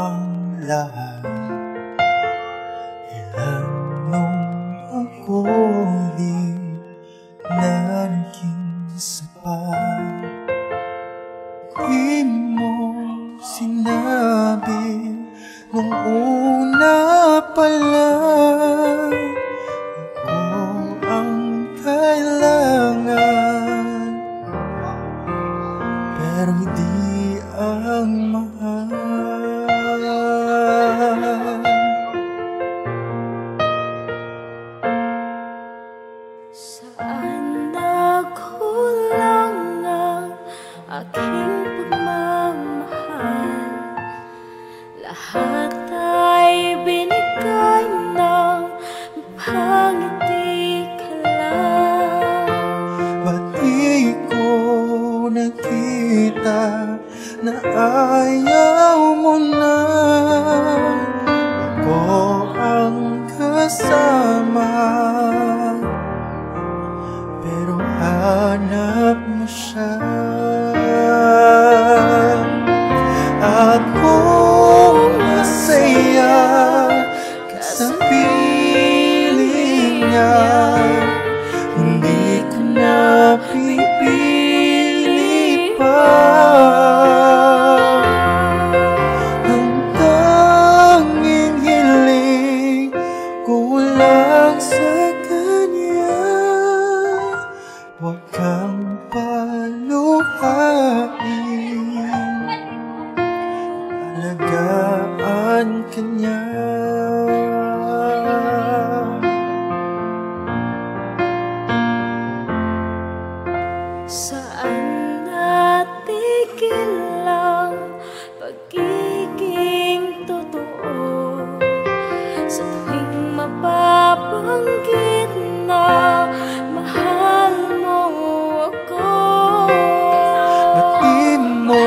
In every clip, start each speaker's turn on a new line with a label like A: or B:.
A: ang lahat. Ilan nung ako'y di na naging sapat. Di mo sinabi nung una pa lang ako ang kailangan, pero hindi ang mahal.
B: Saan nagkulang ang aking pagmamahal? Lahat ay binigay ng pangiti ka lang.
A: Ba't di ko nakita na ayaw mo na ako ang kasama, pero hanap mo siya. At kung masaya ka sa piling niya, hindi ko na pipili pa. Ang tanging hiling ko lang sa kanya, huwag kang paluhain, alagaan ka niya.
B: Saan natigil ang pagiging totoo? Sa tuwing mapapanggit na mahal mo ako,
A: Ba't di mo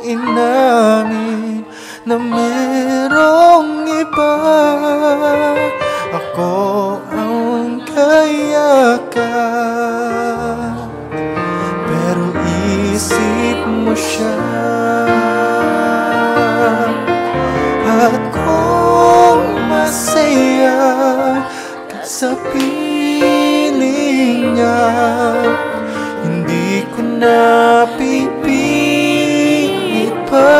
A: inamin na merong iba? Ako ang kayakan, pero isip mo siya. At kung masaya ka sa piling niya, hindi ko na pipilit pa.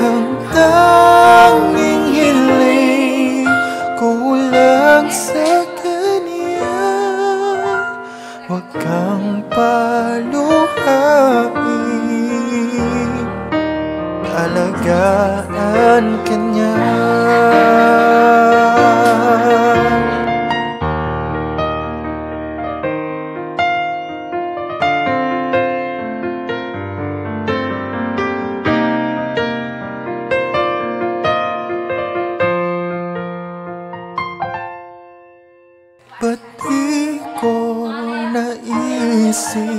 A: Ang tanging hiling ko lang sa kanya, huwag kang paluhain, alagaan ka niya. Ba't di ko naisip